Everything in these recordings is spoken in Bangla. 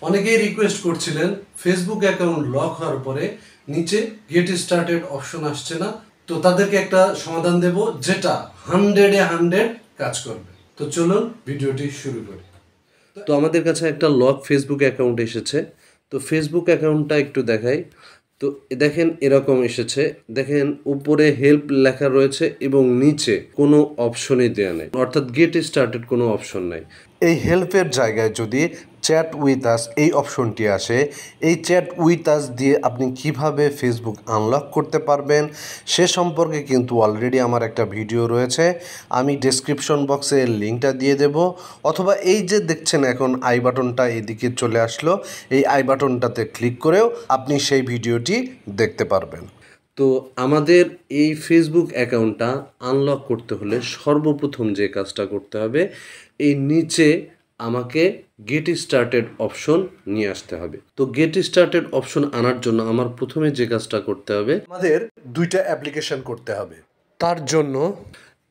অনেকেই রিকোয়েস্ট করছিলেন ফেসবুক অ্যাকাউন্ট লক হওয়ার পরে নিচে গেট স্টার্টেড অপশন আসছে না। তো তাদেরকে একটা সমাধান দেব যেটা 100-এ 100 কাজ করবে। তো চলুন ভিডিওটি শুরু করি। তো আমাদের কাছে একটা লক ফেসবুক অ্যাকাউন্ট এসেছে। তো ফেসবুক অ্যাকাউন্টটা একটু দেখাই। তো দেখেন এরকম এসেছে, দেখেন উপরে হেল্প লেখা রয়েছে এবং নিচে কোনো অপশনই দেওয়া নেই, অর্থাৎ গেট স্টার্টেড কোনো অপশন নাই। এই হেল্পের জায়গায় যদি চ্যাট উইথ আস এই অপশনটি আসে, এই চ্যাট উইথ আস দিয়ে আপনি কিভাবে ফেসবুক আনলক করতে পারবেন সে সম্পর্কে কিন্তু অলরেডি আমার একটা ভিডিও রয়েছে, আমি ডেসক্রিপশন বক্সে লিঙ্কটা দিয়ে দেব, অথবা এই যে দেখছেন এখন আই বাটনটা এদিকে চলে আসলো, এই আই বাটনটাতে ক্লিক করেও আপনি সেই ভিডিওটি দেখতে পারবেন। তো আমাদের এই ফেসবুক অ্যাকাউন্টটা আনলক করতে হলে সর্বপ্রথম যে কাজটা করতে হবে, এই নিচে আমাকে গেট স্টার্টেড অপশন নিয়ে আসতে হবে। তো গেট স্টার্টেড অপশন আনার জন্য আমার প্রথমে যে কাজটা করতে হবে, আমাদের দুইটা অ্যাপ্লিকেশন করতে হবে। তার জন্য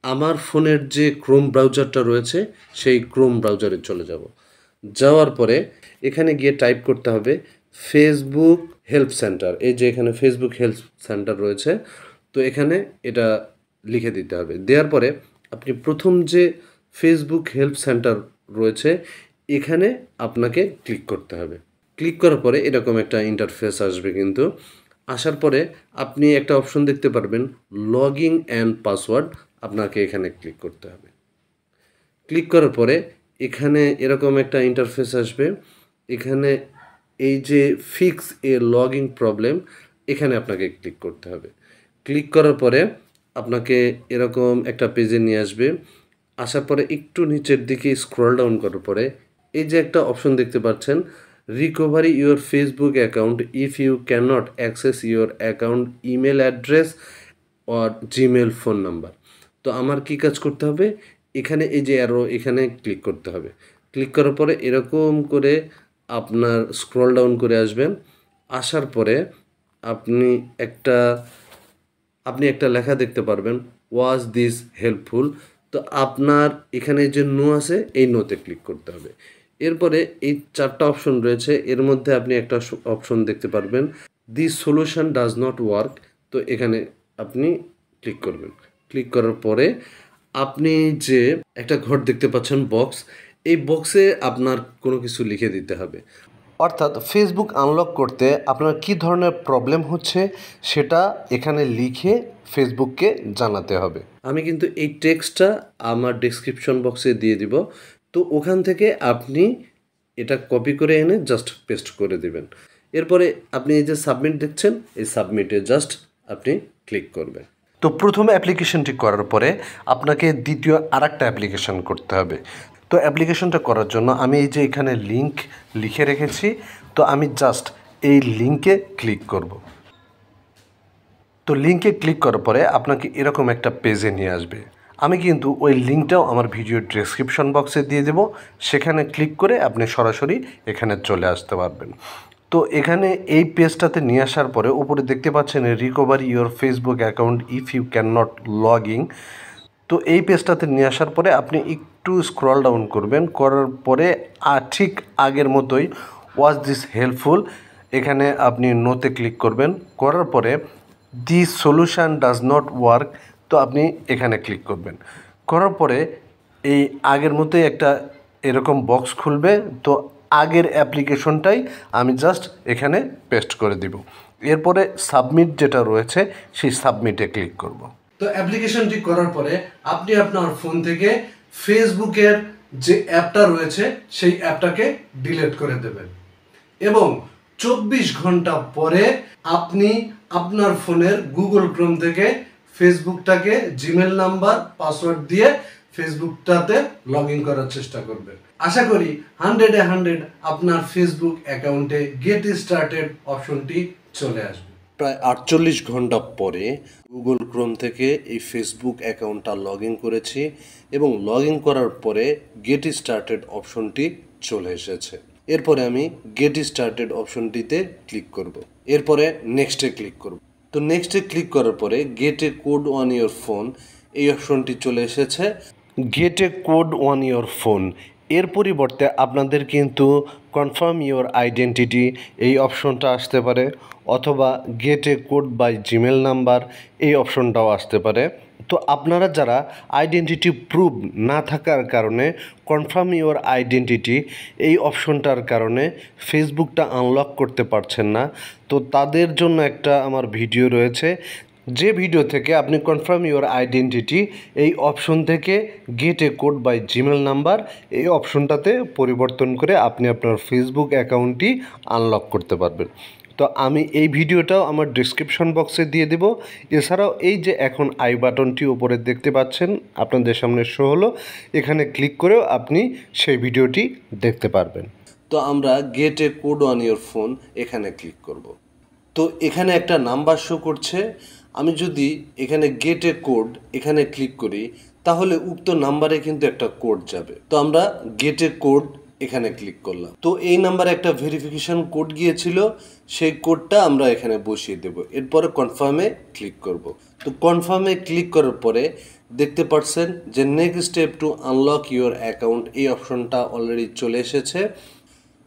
আমার ফোনের যে ক্রোম ব্রাউজারটা রয়েছে সেই ক্রোম ব্রাউজারে চলে যাব। যাওয়ার পরে এখানে গিয়ে টাইপ করতে হবে ফেসবুক হেল্প সেন্টার। এই যে এখানে ফেসবুক হেল্প সেন্টার রয়েছে, তো এখানে এটা লিখে দিতে হবে। দেওয়ার পরে আপনি প্রথম যে ফেসবুক হেল্প সেন্টার রয়েছে এখানে আপনাকে ক্লিক করতে হবে। ক্লিক করার পরে এরকম একটা ইন্টারফেস আসবে, কিন্তু আসার পরে আপনি একটা অপশন দেখতে পারবেন লগইন অ্যান্ড পাসওয়ার্ড, আপনাকে এখানে ক্লিক করতে হবে। ক্লিক করার পরে এখানে এরকম একটা ইন্টারফেস আসবে, এখানে এই যে ফিক্স এ লগইন প্রবলেম এখানে আপনাকে ক্লিক করতে হবে। ক্লিক করার পরে আপনাকে এরকম একটা পেজে নিয়ে আসবে। আসার পরে একটু নিচের দিকে স্ক্রল ডাউন করার পরে এই যে একটা অপশন দেখতে পাচ্ছেন recovery your Facebook account if you can not access your account email address or Gmail phone number. তো আমার কি কাজ করতে হবে, এখানে এই যে অ্যারো এখানে ক্লিক করতে হবে। ক্লিক করার পরে এরকম করে আপনার স্ক্রল ডাউন করে আসবেন। আসার পরে আপনি একটা লেখা দেখতে পারবেন ওয়াজ দিস হেল্পফুল। তো আপনার এখানে যে নো আছে এই নোতে ক্লিক করতে হবে। এরপরে এই 4টা অপশন রয়েছে, এর মধ্যে আপনি একটা অপশন দেখতে পারবেন this solution does not work. তো এখানে আপনি ক্লিক করবেন। ক্লিক করার পরে আপনি যে একটা ঘর দেখতে পাচ্ছেন বক্স, এই বক্সে আপনার কোনো কিছু লিখে দিতে হবে। অর্থাৎ ফেসবুক আনলক করতে আপনার কী ধরনের প্রবলেম হচ্ছে সেটা এখানে লিখে ফেসবুককে জানাতে হবে। আমি কিন্তু এই টেক্সটটা আমার ডেসক্রিপশন বক্সে দিয়ে দিব, তো ওখান থেকে আপনি এটা কপি করে এনে জাস্ট পেস্ট করে দিবেন। এরপরে আপনি এই যে সাবমিট দেখছেন এই সাবমিটে জাস্ট আপনি ক্লিক করবেন। তো প্রথম অ্যাপ্লিকেশনটি করার পরে আপনাকে দ্বিতীয় আরেকটা অ্যাপ্লিকেশন করতে হবে। তো অ্যাপ্লিকেশনটা করার জন্য আমি এই যে এখানে লিংক লিখে রেখেছি, তো আমি জাস্ট এই লিংকে ক্লিক করব। তো লিংকে ক্লিক করার পরে আপনাকে এরকম একটা পেজে নিয়ে আসবে। আমি কিন্তু ওই লিঙ্কটাও আমার ভিডিওর ডেসক্রিপশন বক্সে দিয়ে দেব, সেখানে ক্লিক করে আপনি সরাসরি এখানে চলে আসতে পারবেন। তো এখানে এই পেজটাতে নিয়ে আসার পরে উপরে দেখতে পাচ্ছেন recovery your Facebook account if you can not log in. তো এই পেজটাতে নিয়ে আসার পরে আপনি একটু স্ক্রল ডাউন করবেন, করার পরে ঠিক আগের মতোই ওয়াজ দিস হেল্পফুল এখানে আপনি নোতে ক্লিক করবেন। করার পরে দি সলিউশন ডাজ নট ওয়ার্ক, তো আপনি এখানে ক্লিক করবেন। করার পরে এই আগের মতোই একটা এরকম বক্স খুলবে, তো আগের অ্যাপ্লিকেশনটাই আমি জাস্ট এখানে পেস্ট করে দিব। এরপরে সাবমিট যেটা রয়েছে সেই সাবমিটে ক্লিক করব। তো অ্যাপ্লিকেশনটি করার পরে আপনি আপনার ফোন থেকে ফেসবুকের যে অ্যাপটা রয়েছে সেই অ্যাপটাকে ডিলিট করে দেবেন এবং 24 ঘন্টা পরে আপনি আপনার ফোনের গুগল ক্রোম থেকে ফেসবুকটাকে জিমেল নাম্বার পাসওয়ার্ড দিয়ে ফেসবুকটাতে লগ ইন করার চেষ্টা করবেন। আশা করি 100-এ 100 আপনার ফেসবুক অ্যাকাউন্টে গেট স্টার্টেড অপশনটি চলে আসবে। প্রায় 48 ঘন্টা পরে গুগল ক্রোম থেকে এই ফেসবুক অ্যাকাউন্টটা লগ ইন করেছি এবং লগ ইন করার পরে গেট স্টার্টেড অপশনটি চলে এসেছে। এরপরে আমি গেট স্টার্টেড অপশনটিতে ক্লিক করব। এরপরে নেক্সটে ক্লিক করব। তো নেক্সটে ক্লিক করার পরে gate a code on your phone এই অপশনটি চলে এসেছে। Gate a code on your phone এর পরিবর্তে আপনাদের কিন্তু কনফার্ম ইওর আইডেন্টিটি এই অপশনটা আসতে পারে, অথবা get a code by Gmail number এই অপশনটাও আসতে পারে। তো আপনারা যারা আইডেন্টিটি প্রুফ না থাকার কারণে কনফার্ম ইওর আইডেন্টিটি এই অপশনটার কারণে ফেসবুকটা আনলক করতে পারছেন না, তো তাদের জন্য একটা আমার ভিডিও রয়েছে, যে ভিডিও থেকে আপনি কনফার্ম ইওর আইডেন্টিটি এই অপশন থেকে get a code by Gmail number এই অপশনটাতে পরিবর্তন করে আপনি আপনার ফেসবুক অ্যাকাউন্টটি আনলক করতে পারবেন। তো আমি এই ভিডিওটাও আমার ডিসক্রিপশন বক্সে দিয়ে দেব। এছাড়াও এই যে এখন আই বাটনটি উপরে দেখতে পাচ্ছেন আপনাদের সামনে শো হলো, এখানে ক্লিক করেও আপনি সেই ভিডিওটি দেখতে পারবেন। তো আমরা gate a code on your phone এখানে ক্লিক করব। তো এখানে একটা নাম্বার শো করছে, আমি যদি এখানে গেট এ কোড এখানে ক্লিক করি তাহলে উক্ত নাম্বারে কিন্তু একটা কোড যাবে। তো আমরা গেট এ কোড এখানে ক্লিক করলাম। তো এই নাম্বারে একটা ভেরিফিকেশন কোড গিয়েছিল, সেই কোডটা আমরা এখানে বসিয়ে দেব। এরপরে কনফার্মে ক্লিক করব। তো কনফার্মে ক্লিক করার পরে দেখতে পাচ্ছেন যে next step two unlock your account এই অপশনটা অলরেডি চলে এসেছে।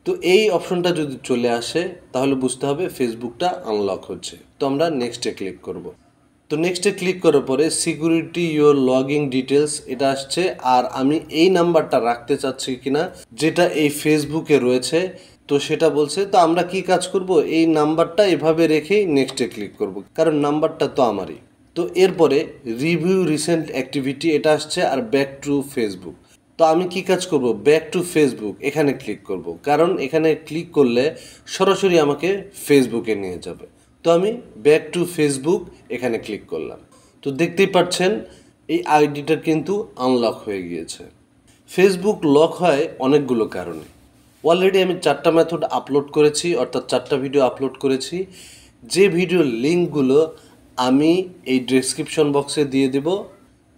তো এই অপশনটা যদি চলে আসে তাহলে বুঝতে হবে ফেসবুকটা আনলক হচ্ছে। তো আমরা নেক্সটে ক্লিক করব। তো নেক্সটে ক্লিক করার পরে সিকিউরিটি ইওর লগইন ডিটেলস এটা আসছে, আর আমি এই নাম্বারটা রাখতে চাচ্ছি কিনা যেটা এই ফেসবুকে রয়েছে তো সেটা বলছে। তো আমরা কি কাজ করব, এই নাম্বারটা এভাবে রেখেই নেক্সটে ক্লিক করব, কারণ নাম্বারটা তো আমারই। তো এরপরে রিভিউ রিসেন্ট অ্যাক্টিভিটি এটা আসছে, আর ব্যাক টু ফেসবুক। তো আমি কি কাজ করব, ব্যাক টু ফেসবুক এখানে ক্লিক করব, কারণ এখানে ক্লিক করলে সরাসরি আমাকে ফেসবুকে নিয়ে যাবে। তো আমি ব্যাক টু ফেসবুক এখানে ক্লিক করলাম। তো দেখতেই পাচ্ছেন এই আইডিটা কিন্তু আনলক হয়ে গিয়েছে। ফেসবুক লক হয় অনেকগুলো কারণে। অলরেডি আমি 4টা মেথড আপলোড করেছি, অর্থাৎ 4টা ভিডিও আপলোড করেছি, যে ভিডিওর লিঙ্কগুলো আমি এই ডেসক্রিপশন বক্সে দিয়ে দেব।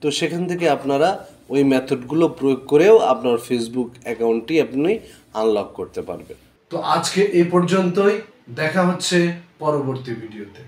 তো সেখান থেকে আপনারা ওই মেথডগুলো প্রয়োগ করেও আপনার ফেসবুক অ্যাকাউন্টটি আপনি আনলক করতে পারবেন। তো আজকে এই পর্যন্তই, দেখা হচ্ছে পরবর্তী ভিডিওতে।